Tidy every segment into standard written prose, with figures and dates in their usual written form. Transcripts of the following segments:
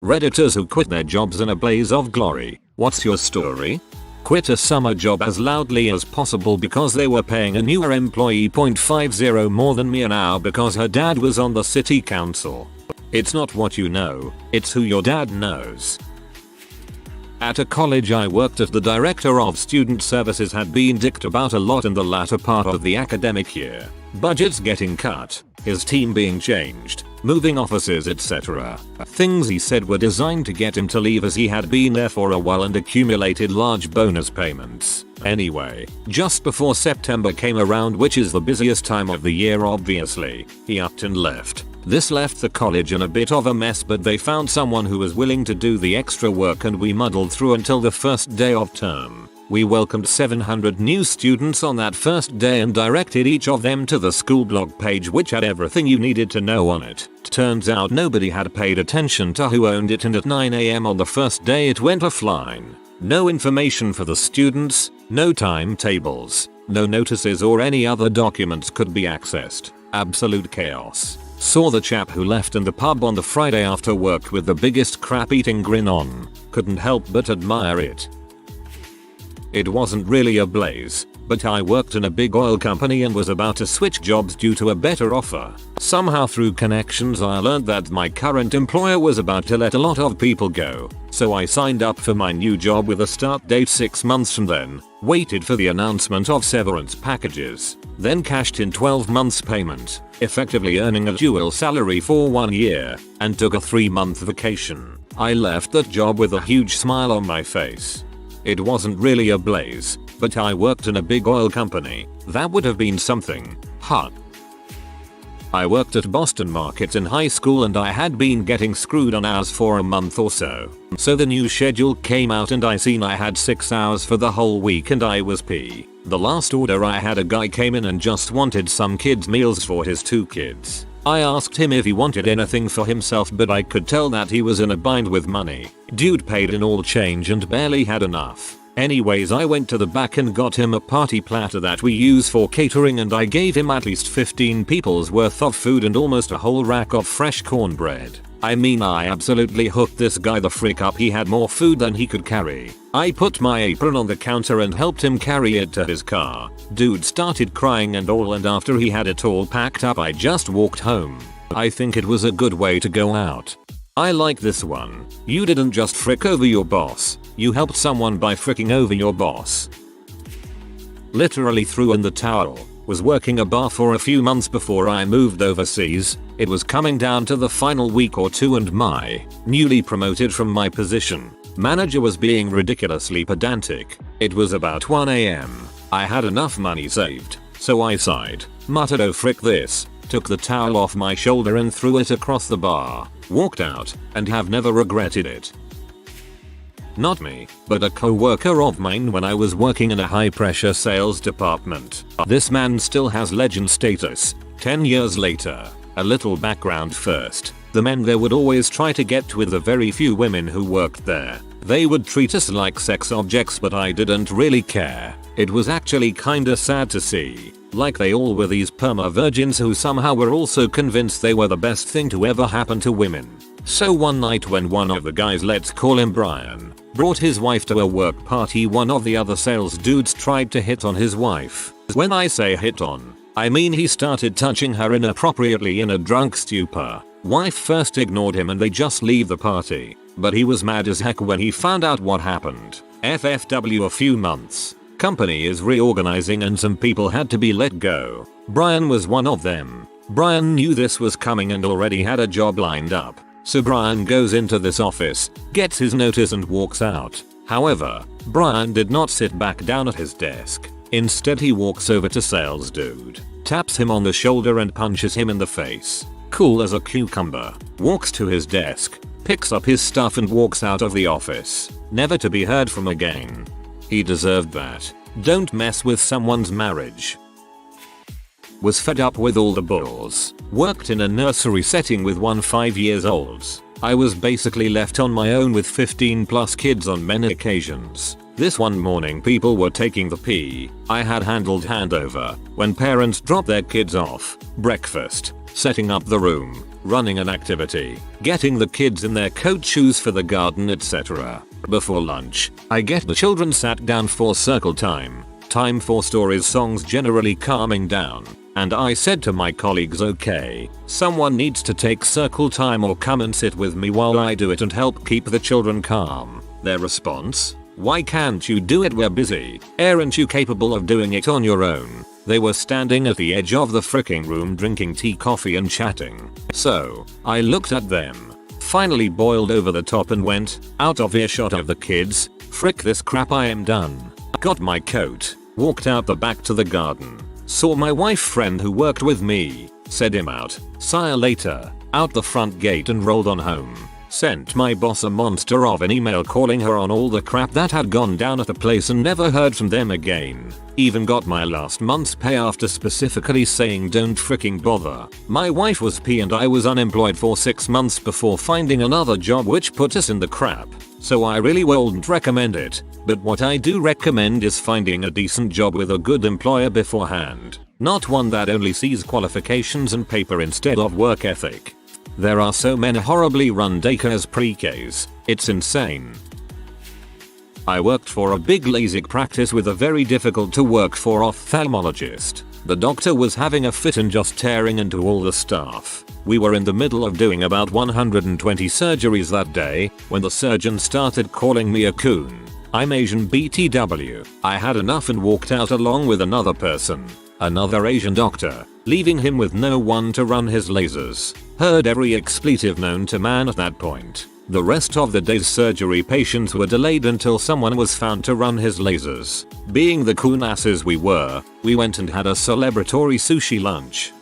Redditors who quit their jobs in a blaze of glory. What's your story? Quit a summer job as loudly as possible because they were paying a newer employee .50 more than me an hour because her dad was on the city council. It's not what you know, it's who your dad knows. At a college I worked as the director of student services had been dicked about a lot in the latter part of the academic year. Budgets getting cut, his team being changed, moving offices etc. Things he said were designed to get him to leave as he had been there for a while and accumulated large bonus payments. Anyway, just before September came around, which is the busiest time of the year obviously, he upped and left. This left the college in a bit of a mess, but they found someone who was willing to do the extra work and we muddled through until the first day of term. We welcomed 700 new students on that first day and directed each of them to the school blog page, which had everything you needed to know on it. Turns out nobody had paid attention to who owned it, and at 9 AM on the first day it went offline. No information for the students, no timetables, no notices or any other documents could be accessed. Absolute chaos. Saw the chap who left in the pub on the Friday after work with the biggest crap-eating grin on. Couldn't help but admire it. It wasn't really a blaze, but I worked in a big oil company and was about to switch jobs due to a better offer. Somehow through connections I learned that my current employer was about to let a lot of people go, so I signed up for my new job with a start date 6 months from then, waited for the announcement of severance packages, then cashed in 12 months payment, effectively earning a dual salary for 1 year, and took a 3-month vacation. I left that job with a huge smile on my face. It wasn't really a blaze, but I worked in a big oil company. That would have been something. Huh. I worked at Boston Market in high school and I had been getting screwed on hours for a month or so. So the new schedule came out and I seen I had 6 hours for the whole week and I was pee. The last order I had, a guy came in and just wanted some kids' meals for his 2 kids. I asked him if he wanted anything for himself, but I could tell that he was in a bind with money. Dude paid in all change and barely had enough. Anyways, I went to the back and got him a party platter that we use for catering, and I gave him at least 15 people's worth of food and almost a whole rack of fresh cornbread. I mean, I absolutely hooked this guy the frick up. He had more food than he could carry. I put my apron on the counter and helped him carry it to his car. Dude started crying and all, and after he had it all packed up I just walked home. I think it was a good way to go out. I like this one. You didn't just frick over your boss, you helped someone by fricking over your boss. Literally threw in the towel. Was working a bar for a few months before I moved overseas. It was coming down to the final week or two and my newly promoted from my position manager was being ridiculously pedantic. It was about 1 AM. I had enough money saved, so I sighed, muttered "oh frick this," took the towel off my shoulder and threw it across the bar, walked out, and have never regretted it. Not me, but a co-worker of mine when I was working in a high-pressure sales department. This man still has legend status, 10 years later. A little background first. The men there would always try to get with the very few women who worked there. They would treat us like sex objects, but I didn't really care. It was actually kinda sad to see. Like they all were these perma virgins who somehow were also convinced they were the best thing to ever happen to women. So one night when one of the guys, let's call him Brian, brought his wife to a work party, one of the other sales dudes tried to hit on his wife. When I say hit on, I mean he started touching her inappropriately in a drunk stupor. Wife first ignored him and they just leave the party, but he was mad as heck when he found out what happened. FFW a few months. Company is reorganizing and some people had to be let go. Brian was one of them. Brian knew this was coming and already had a job lined up. So Brian goes into this office, gets his notice and walks out. However, Brian did not sit back down at his desk. Instead he walks over to sales dude, taps him on the shoulder and punches him in the face. Cool as a cucumber. Walks to his desk, picks up his stuff and walks out of the office. Never to be heard from again. He deserved that. Don't mess with someone's marriage. Was fed up with all the bulls. Worked in a nursery setting with 5-year-olds. I was basically left on my own with 15 plus kids on many occasions. This one morning people were taking the pee. I had handled handover when parents dropped their kids off, breakfast, setting up the room, running an activity, getting the kids in their coat shoes for the garden, etc. Before lunch, I get the children sat down for circle time for stories, songs, generally calming down. And I said to my colleagues, okay, someone needs to take circle time or come and sit with me while I do it and help keep the children calm. Their response? Why can't you do it? We're busy. Aren't you capable of doing it on your own? They were standing at the edge of the fricking room drinking tea, coffee and chatting. So, I looked at them, finally boiled over the top and went, out of earshot of the kids, frick this crap, I am done. Got my coat, walked out the back to the garden. Saw my wife friend who worked with me, said him out, saw her later, out the front gate and rolled on home. Sent my boss a monster of an email calling her on all the crap that had gone down at the place and never heard from them again. Even got my last month's pay after specifically saying don't freaking bother. My wife was P and I was unemployed for 6 months before finding another job, which put us in the crap. So I really wouldn't recommend it. But what I do recommend is finding a decent job with a good employer beforehand. Not one that only sees qualifications and paper instead of work ethic. There are so many horribly run daycares, pre-Ks, it's insane. I worked for a big LASIK practice with a very difficult to work for ophthalmologist. The doctor was having a fit and just tearing into all the staff. We were in the middle of doing about 120 surgeries that day when the surgeon started calling me a coon. I'm Asian BTW. I had enough and walked out along with another person, another Asian doctor, leaving him with no one to run his lasers. Heard every expletive known to man at that point. The rest of the day's surgery patients were delayed until someone was found to run his lasers. Being the coon asses we were, we went and had a celebratory sushi lunch.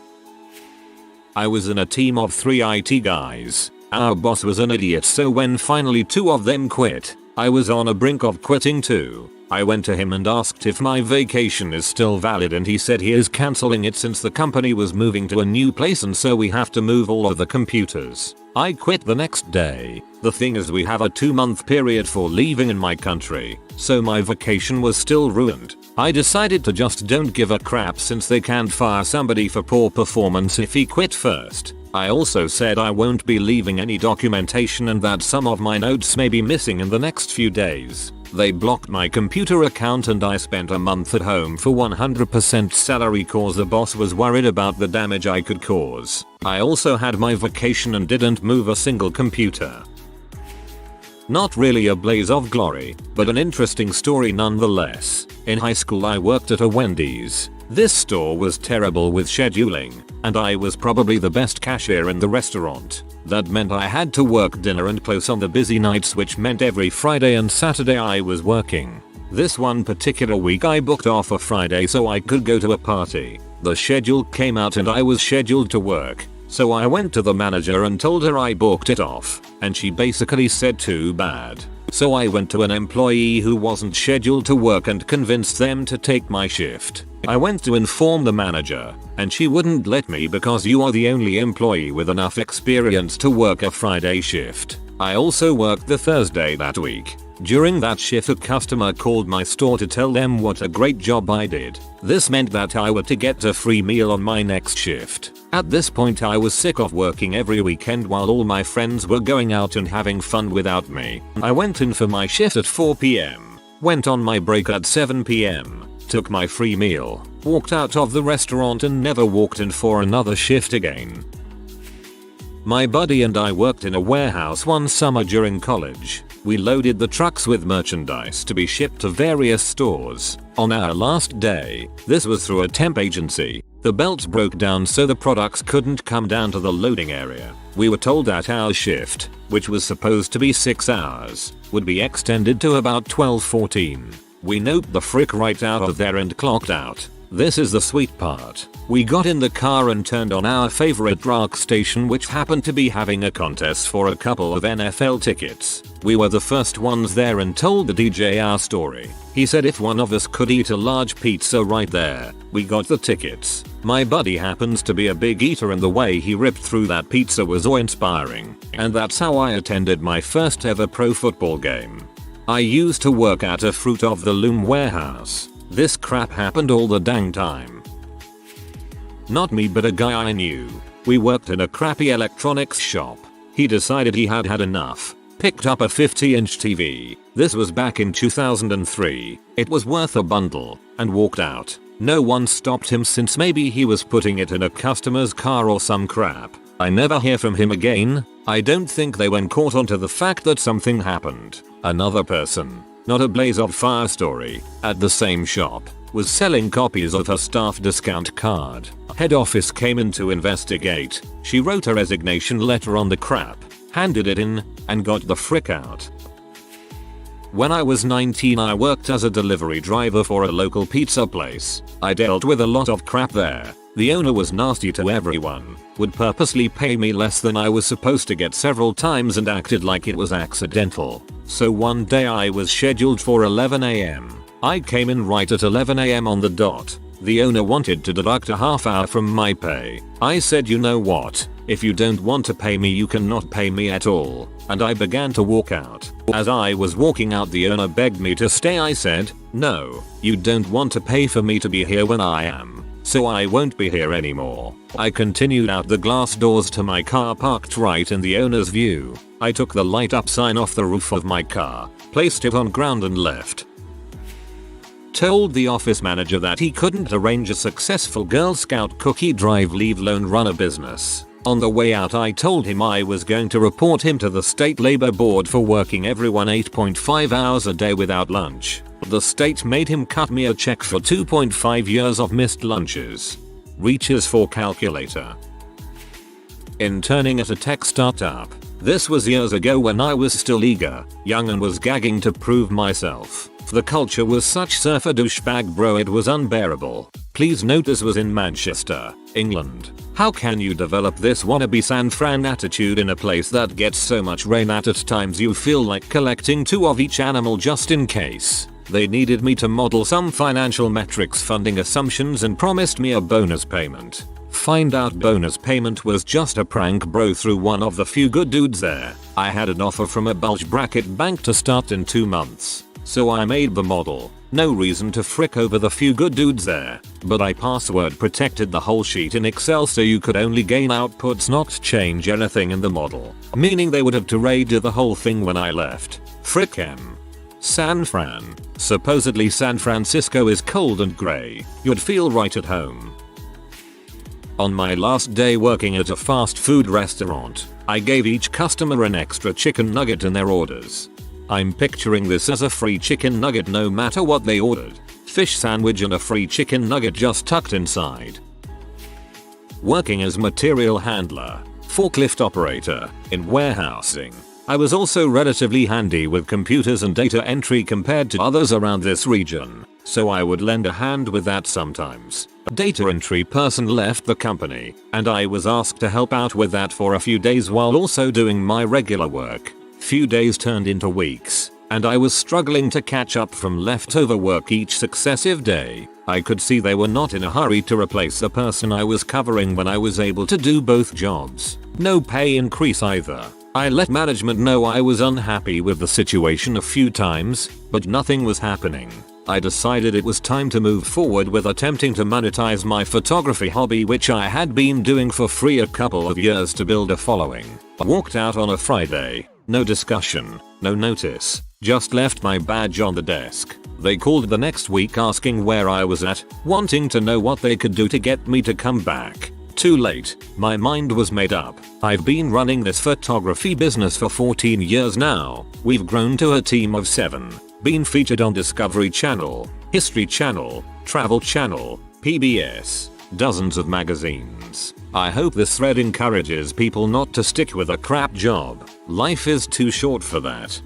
I was in a team of 3 IT guys. Our boss was an idiot, so when finally 2 of them quit, I was on a brink of quitting too. I went to him and asked if my vacation is still valid, and he said he is cancelling it since the company was moving to a new place and so we have to move all of the computers. I quit the next day. The thing is, we have a 2-month period for leaving in my country, so my vacation was still ruined. I decided to just don't give a crap since they can't fire somebody for poor performance if he quit first. I also said I won't be leaving any documentation and that some of my notes may be missing in the next few days. They blocked my computer account and I spent a month at home for 100% salary cause the boss was worried about the damage I could cause. I also had my vacation and didn't move a single computer. Not really a blaze of glory, but an interesting story nonetheless. In high school I worked at a Wendy's. This store was terrible with scheduling, and I was probably the best cashier in the restaurant. That meant I had to work dinner and close on the busy nights, which meant every Friday and Saturday I was working. This one particular week I booked off a Friday so I could go to a party. The schedule came out and I was scheduled to work. So I went to the manager and told her I booked it off, and she basically said too bad. So I went to an employee who wasn't scheduled to work and convinced them to take my shift. I went to inform the manager, and she wouldn't let me because you are the only employee with enough experience to work a Friday shift. I also worked the Thursday that week. During that shift a customer called my store to tell them what a great job I did. This meant that I were to get a free meal on my next shift. At this point I was sick of working every weekend while all my friends were going out and having fun without me. I went in for my shift at 4 PM, went on my break at 7 PM, took my free meal, walked out of the restaurant and never walked in for another shift again. My buddy and I worked in a warehouse one summer during college. We loaded the trucks with merchandise to be shipped to various stores. On our last day, this was through a temp agency, the belts broke down so the products couldn't come down to the loading area. We were told that our shift, which was supposed to be 6 hours, would be extended to about 12:14. We noped the frick right out of there and clocked out. This is the sweet part. We got in the car and turned on our favorite rock station, which happened to be having a contest for a couple of NFL tickets. We were the first ones there and told the DJ our story. He said if one of us could eat a large pizza right there, we got the tickets. My buddy happens to be a big eater and the way he ripped through that pizza was awe-inspiring. And that's how I attended my first ever pro football game. I used to work at a Fruit of the Loom warehouse. This crap happened all the dang time. Not me, but a guy I knew. We worked in a crappy electronics shop. He decided he had had enough. Picked up a 50-inch TV. This was back in 2003. It was worth a bundle. And walked out. No one stopped him since maybe he was putting it in a customer's car or some crap. I never hear from him again. I don't think they went caught onto the fact that something happened. Another person, not a blaze of fire story, at the same shop, was selling copies of her staff discount card. Head office came in to investigate. She wrote a resignation letter on the crap, handed it in, and got the frick out. When I was 19 I worked as a delivery driver for a local pizza place. I dealt with a lot of crap there. The owner was nasty to everyone, would purposely pay me less than I was supposed to get several times and acted like it was accidental. So one day I was scheduled for 11 AM. I came in right at 11 AM on the dot. The owner wanted to deduct a half hour from my pay. I said, you know what? If you don't want to pay me you cannot pay me at all. And I began to walk out. As I was walking out the owner begged me to stay. I said, no, you don't want to pay for me to be here when I am. So I won't be here anymore. I continued out the glass doors to my car parked right in the owner's view. I took the light up sign off the roof of my car, placed it on ground and left. Told the office manager that he couldn't arrange a successful Girl Scout cookie drive leave alone run a business. On the way out I told him I was going to report him to the state labor board for working everyone 8.5 hours a day without lunch. The state made him cut me a check for 2.5 years of missed lunches. Reaches for calculator. Interning at a tech startup. This was years ago when I was still eager, young and was gagging to prove myself. The culture was such surfer douchebag bro it was unbearable. Please note this was in Manchester, England. How can you develop this wannabe San Fran attitude in a place that gets so much rain at times you feel like collecting 2 of each animal just in case? They needed me to model some financial metrics funding assumptions and promised me a bonus payment. Find out bonus payment was just a prank bro through one of the few good dudes there. I had an offer from a bulge bracket bank to start in 2 months. So I made the model. No reason to frick over the few good dudes there, but I password protected the whole sheet in Excel so you could only gain outputs not change anything in the model. Meaning they would have to redo the whole thing when I left. Frick em. San Fran. Supposedly San Francisco is cold and grey. You'd feel right at home. On my last day working at a fast food restaurant, I gave each customer an extra chicken nugget in their orders. I'm picturing this as a free chicken nugget no matter what they ordered. Fish sandwich and a free chicken nugget just tucked inside. Working as material handler, forklift operator, in warehousing. I was also relatively handy with computers and data entry compared to others around this region, so I would lend a hand with that sometimes. A data entry person left the company, and I was asked to help out with that for a few days while also doing my regular work. Few days turned into weeks, and I was struggling to catch up from leftover work each successive day. I could see they were not in a hurry to replace the person I was covering when I was able to do both jobs. No pay increase either. I let management know I was unhappy with the situation a few times, but nothing was happening. I decided it was time to move forward with attempting to monetize my photography hobby, which I had been doing for free a couple of years to build a following. I walked out on a Friday. No discussion, no notice, just left my badge on the desk. They called the next week asking where I was at, wanting to know what they could do to get me to come back. Too late, my mind was made up. I've been running this photography business for 14 years now. We've grown to a team of 7. Been featured on Discovery Channel, History Channel, Travel Channel, PBS, dozens of magazines. I hope this thread encourages people not to stick with a crap job. Life is too short for that.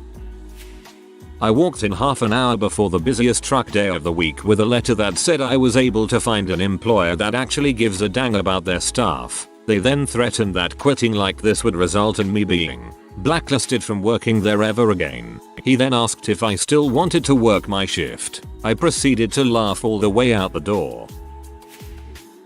I walked in half an hour before the busiest truck day of the week with a letter that said I was able to find an employer that actually gives a dang about their staff. They then threatened that quitting like this would result in me being blacklisted from working there ever again. He then asked if I still wanted to work my shift. I proceeded to laugh all the way out the door.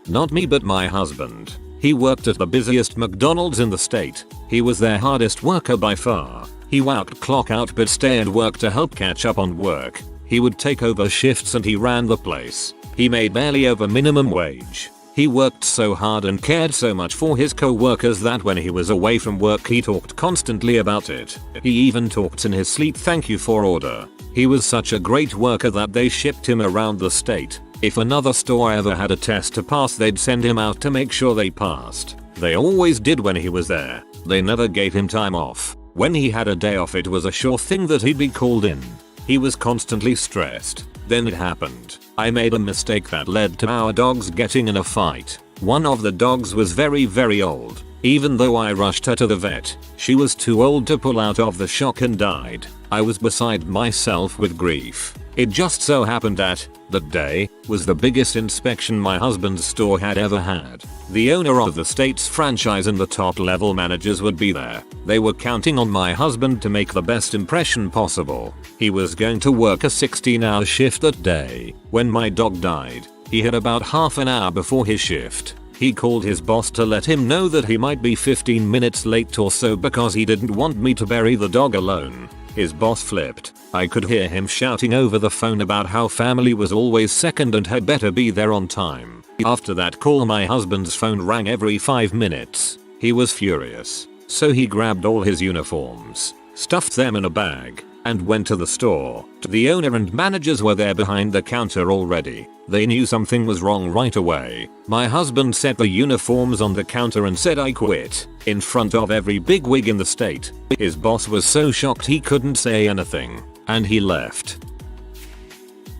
Not me, but my husband. He worked at the busiest McDonald's in the state. He was their hardest worker by far. He worked clock out but stay and work to help catch up on work. He would take over shifts and he ran the place. He made barely over minimum wage. He worked so hard and cared so much for his co-workers that when he was away from work he talked constantly about it. He even talked in his sleep thank you for order. He was such a great worker that they shipped him around the state. If another store ever had a test to pass they'd send him out to make sure they passed. They always did when he was there. They never gave him time off. When he had a day off it was a sure thing that he'd be called in. He was constantly stressed. Then it happened. I made a mistake that led to our dogs getting in a fight. One of the dogs was very old. Even though I rushed her to the vet, she was too old to pull out of the shock and died. I was beside myself with grief. It just so happened that day was the biggest inspection my husband's store had ever had. The owner of the state's franchise and the top level managers would be there. They were counting on my husband to make the best impression possible. He was going to work a 16-hour shift that day. When my dog died, he had about half an hour before his shift. He called his boss to let him know that he might be 15 minutes late or so because he didn't want me to bury the dog alone. His boss flipped. I could hear him shouting over the phone about how family was always second and had better be there on time. After that call my husband's phone rang every 5 minutes. He was furious. So he grabbed all his uniforms, stuffed them in a bag, and went to the store. The owner and managers were there behind the counter already. They knew something was wrong right away. My husband set the uniforms on the counter and said I quit, in front of every bigwig in the state. His boss was so shocked he couldn't say anything, and he left.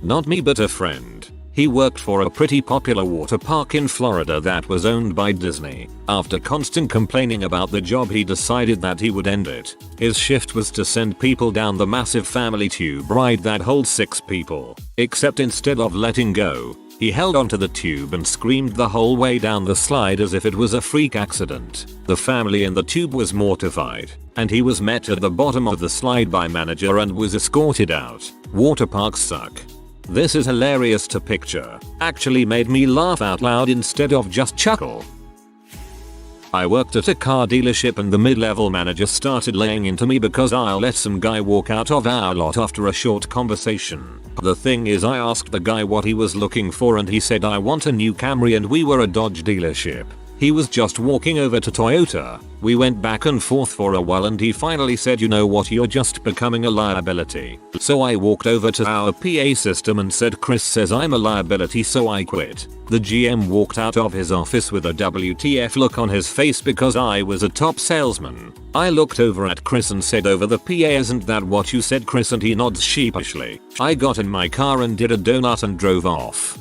Not me but a friend. He worked for a pretty popular water park in Florida that was owned by Disney. After constant complaining about the job he decided that he would end it. His shift was to send people down the massive family tube ride that holds 6 people. Except instead of letting go, he held onto the tube and screamed the whole way down the slide as if it was a freak accident. The family in the tube was mortified, and he was met at the bottom of the slide by manager and was escorted out. Water parks suck. This is hilarious to picture. Actually made me laugh out loud instead of just chuckle. I worked at a car dealership and the mid-level manager started laying into me because I let some guy walk out of our lot after a short conversation. The thing is I asked the guy what he was looking for and he said I want a new Camry and we were a Dodge dealership. He was just walking over to Toyota. We went back and forth for a while and he finally said you know what you're just becoming a liability. So I walked over to our PA system and said Chris says I'm a liability so I quit. The GM walked out of his office with a WTF look on his face because I was a top salesman. I looked over at Chris and said over the PA isn't that what you said Chris and he nods sheepishly. I got in my car and did a donut and drove off.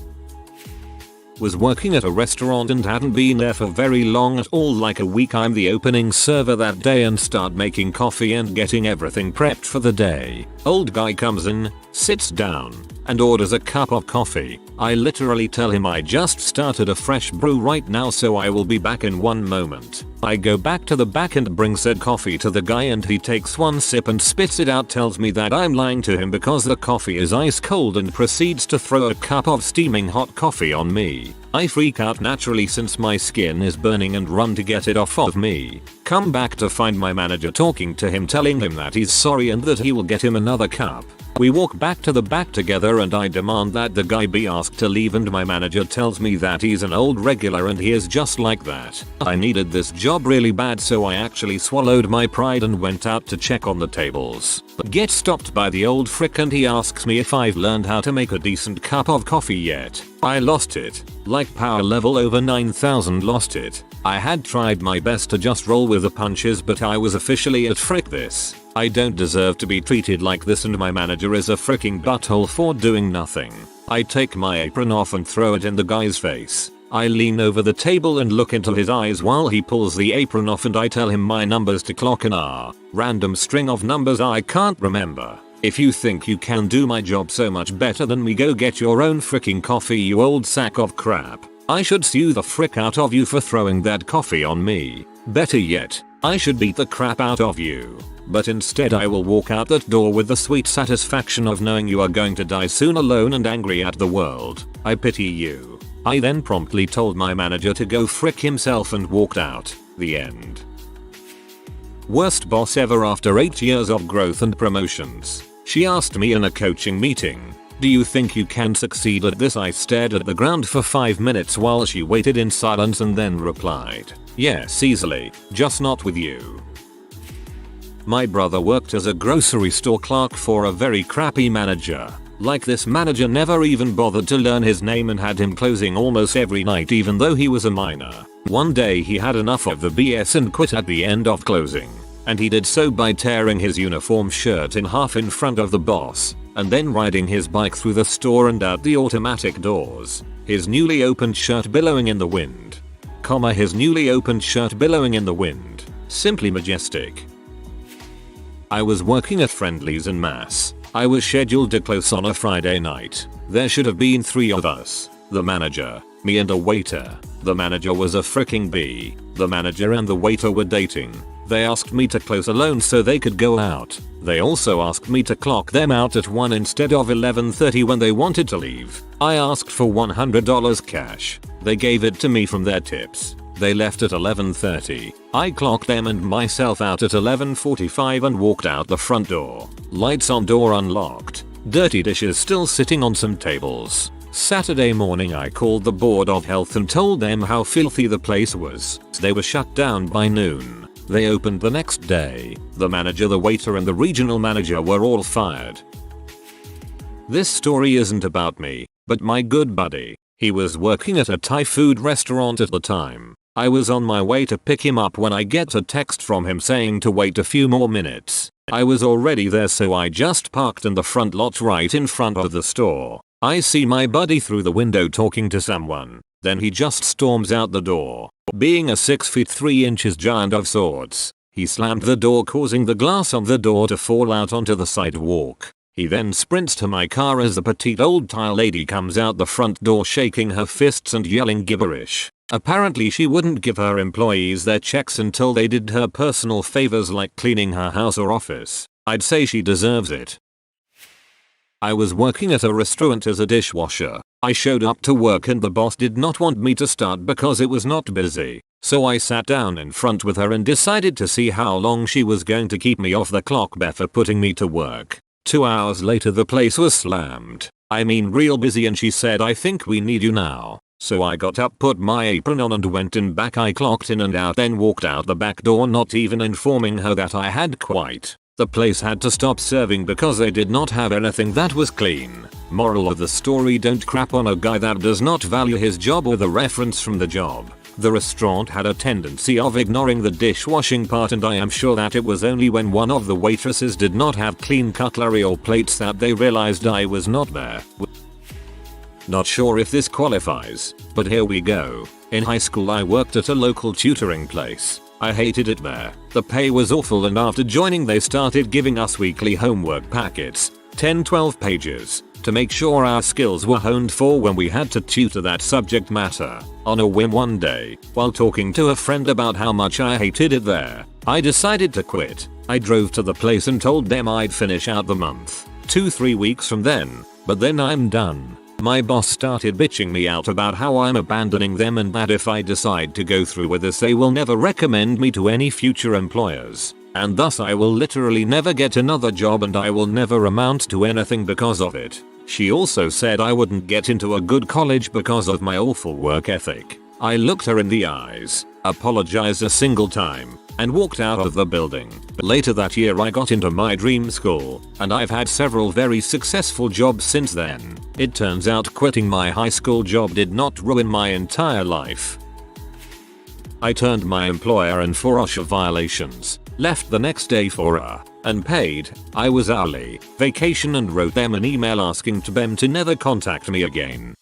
Was working at a restaurant and hadn't been there for very long at all like a week. I'm the opening server that day and start making coffee and getting everything prepped for the day. Old guy comes in, sits down, and orders a cup of coffee. I literally tell him I just started a fresh brew right now so I will be back in 1 moment. I go back to the back and bring said coffee to the guy and he takes 1 sip and spits it out, tells me that I'm lying to him because the coffee is ice cold and proceeds to throw a cup of steaming hot coffee on me. I freak out naturally since my skin is burning and run to get it off of me. Come back to find my manager talking to him telling him that he's sorry and that he will get him another cup. We walk back to the back together and I demand that the guy be asked to leave and my manager tells me that he's an old regular and he is just like that. I needed this job really bad so I actually swallowed my pride and went out to check on the tables. Get stopped by the old frick and he asks me if I've learned how to make a decent cup of coffee yet. I lost it. Like power level over 9000 lost it. I had tried my best to just roll with the punches but I was officially at frick this. I don't deserve to be treated like this and my manager is a freaking butthole for doing nothing. I take my apron off and throw it in the guy's face. I lean over the table and look into his eyes while he pulls the apron off and I tell him my numbers to clock an R. Random string of numbers I can't remember. If you think you can do my job so much better than me, go get your own freaking coffee, you old sack of crap. I should sue the frick out of you for throwing that coffee on me. Better yet, I should beat the crap out of you. But instead I will walk out that door with the sweet satisfaction of knowing you are going to die soon alone and angry at the world. I pity you. I then promptly told my manager to go frick himself and walked out. The end. Worst boss ever. After 8 years of growth and promotions, she asked me in a coaching meeting, Do you think you can succeed at this? I stared at the ground for 5 minutes while she waited in silence and then replied, yes, easily, just not with you. My brother worked as a grocery store clerk for a very crappy manager. Like, this manager never even bothered to learn his name and had him closing almost every night even though he was a minor. One day he had enough of the BS and quit at the end of closing. And he did so by tearing his uniform shirt in half in front of the boss, and then riding his bike through the store and out the automatic doors, his newly opened shirt billowing in the wind. His newly opened shirt billowing in the wind. Simply majestic. I was working at Friendly's in Mass. I was scheduled to close on a Friday night. There should have been 3 of us. The manager, me and a waiter. The manager was a freaking bee. The manager and the waiter were dating. They asked me to close alone so they could go out. They also asked me to clock them out at 1 instead of 11:30 when they wanted to leave. I asked for $100 cash. They gave it to me from their tips. They left at 11:30. I clocked them and myself out at 11:45 and walked out the front door. Lights on, door unlocked. Dirty dishes still sitting on some tables. Saturday morning I called the Board of Health and told them how filthy the place was. They were shut down by noon. They opened the next day. The manager, the waiter and the regional manager were all fired. This story isn't about me, but my good buddy. He was working at a Thai food restaurant at the time. I was on my way to pick him up when I get a text from him saying to wait a few more minutes. I was already there, so I just parked in the front lot right in front of the store. I see my buddy through the window talking to someone. Then he just storms out the door. Being a 6 feet 3 inches giant of sorts, he slammed the door, causing the glass on the door to fall out onto the sidewalk. He then sprints to my car as the petite old Thai lady comes out the front door shaking her fists and yelling gibberish. Apparently she wouldn't give her employees their checks until they did her personal favors like cleaning her house or office. I'd say she deserves it. I was working at a restaurant as a dishwasher. I showed up to work and the boss did not want me to start because it was not busy. So I sat down in front with her and decided to see how long she was going to keep me off the clock before putting me to work. 2 hours later the place was slammed. I mean real busy, and she said, I think we need you now. So I got up, put my apron on and went in back. I clocked in and out, then walked out the back door, not even informing her that I had quit. The place had to stop serving because they did not have anything that was clean. Moral of the story: don't crap on a guy that does not value his job or the reference from the job. The restaurant had a tendency of ignoring the dishwashing part, and I am sure that it was only when one of the waitresses did not have clean cutlery or plates that they realized I was not there. Not sure if this qualifies, but here we go. In high school I worked at a local tutoring place. I hated it there. The pay was awful, and after joining they started giving us weekly homework packets, 10-12 pages, to make sure our skills were honed for when we had to tutor that subject matter. On a whim one day, while talking to a friend about how much I hated it there, I decided to quit. I drove to the place and told them I'd finish out the month, 2-3 weeks from then, but then I'm done. My boss started bitching me out about how I'm abandoning them and that if I decide to go through with this they will never recommend me to any future employers, and thus I will literally never get another job and I will never amount to anything because of it. She also said I wouldn't get into a good college because of my awful work ethic. I looked her in the eyes, apologized a single time, and walked out of the building. Later that year I got into my dream school, and I've had several very successful jobs since then. It turns out quitting my high school job did not ruin my entire life. I turned my employer in for OSHA violations, left the next day for unpaid, I was hourly, vacation, and wrote them an email asking them to never contact me again.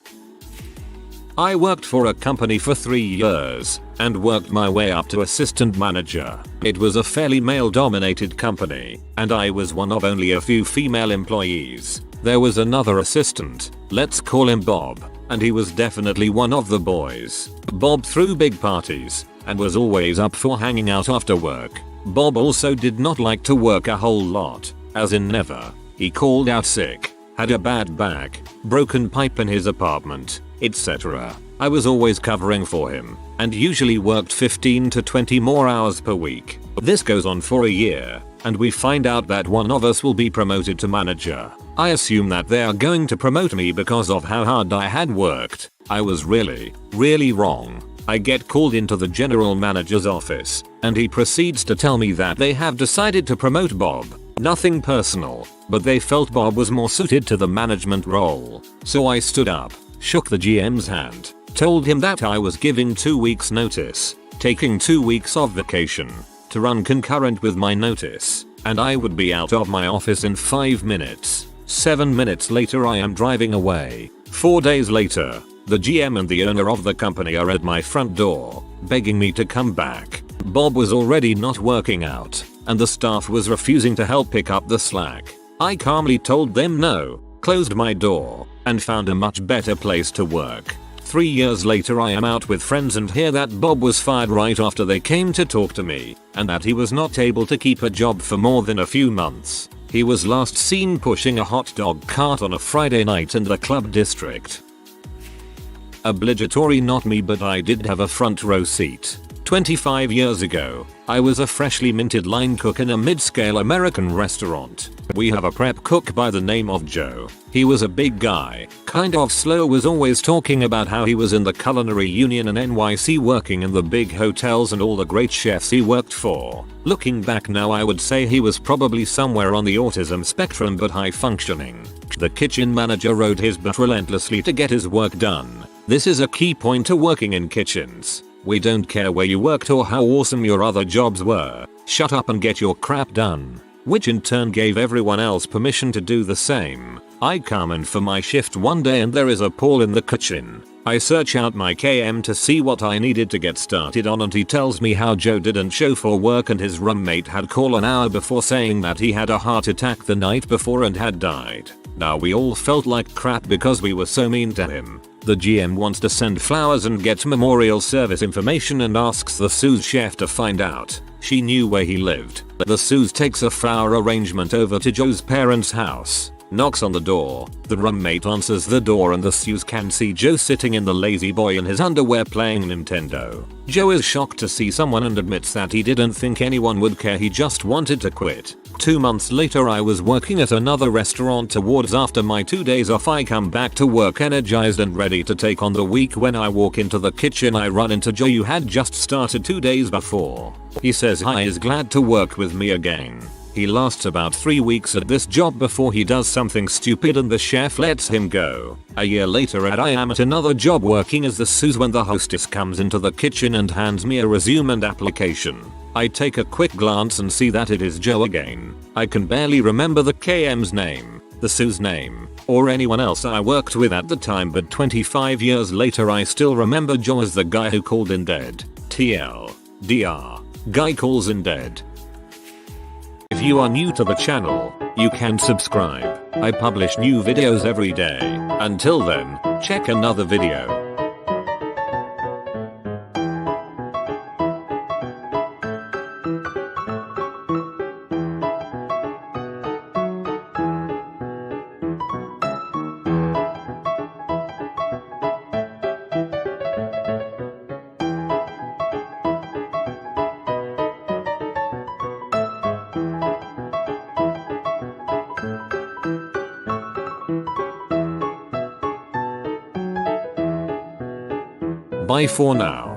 I worked for a company for 3 years and worked my way up to assistant manager. It was a fairly male-dominated company, and I was one of only a few female employees. There was another assistant, let's call him Bob, and he was definitely one of the boys. Bob threw big parties and was always up for hanging out after work. Bob also did not like to work a whole lot, as in never. He called out sick, had a bad back, broken pipe in his apartment, etc. I was always covering for him and usually worked 15 to 20 more hours per week. This goes on for a year and we find out that one of us will be promoted to manager. I assume that they are going to promote me because of how hard I had worked. I was really wrong. I get called into the general manager's office and he proceeds to tell me that they have decided to promote Bob. Nothing personal, but they felt Bob was more suited to the management role. So I stood up, shook the GM's hand, told him that I was giving 2 weeks notice, taking 2 weeks of vacation to run concurrent with my notice, and I would be out of my office in 5 minutes. 7 minutes later I am driving away. 4 days later, the GM and the owner of the company are at my front door, begging me to come back. Bob was already not working out, and the staff was refusing to help pick up the slack. I calmly told them no, closed my door, and found a much better place to work. 3 years later I am out with friends and hear that Bob was fired right after they came to talk to me, and that he was not able to keep a job for more than a few months. He was last seen pushing a hot dog cart on a Friday night in the club district. Obligatory not me, but I did have a front row seat. 25 years ago, I was a freshly minted line cook in a mid-scale American restaurant. We have a prep cook by the name of Joe. He was a big guy, kind of slow, was always talking about how he was in the culinary union in NYC working in the big hotels and all the great chefs he worked for. Looking back now I would say he was probably somewhere on the autism spectrum but high functioning. The kitchen manager rode his butt relentlessly to get his work done. This is a key point to working in kitchens. We don't care where you worked or how awesome your other jobs were. Shut up and get your crap done. Which in turn gave everyone else permission to do the same. I come in for my shift one day and there is a Paul in the kitchen. I search out my KM to see what I needed to get started on and he tells me how Joe didn't show for work and his roommate had called an hour before saying that he had a heart attack the night before and had died. Now we all felt like crap because we were so mean to him. The GM wants to send flowers and get memorial service information and asks the sous chef to find out. She knew where he lived. The sous takes a flower arrangement over to Joe's parents' house, knocks on the door. The roommate answers the door and the sous can see Joe sitting in the lazy boy in his underwear playing Nintendo. Joe is shocked to see someone and admits that he didn't think anyone would care, he just wanted to quit. 2 months later I was working at another restaurant. Towards after my 2 days off I come back to work energized and ready to take on the week. When I walk into the kitchen I run into Joe, who had just started 2 days before. He says hi, is glad to work with me again. He lasts about 3 weeks at this job before he does something stupid and the chef lets him go. A year later I am at another job working as the sous when the hostess comes into the kitchen and hands me a resume and application. I take a quick glance and see that it is Joe again. I can barely remember the KM's name, the sous name, or anyone else I worked with at the time, but 25 years later I still remember Joe as the guy who called in dead. TLDR. Guy calls in dead. If you are new to the channel, you can subscribe. I publish new videos every day. Until then, check another video. Bye for now.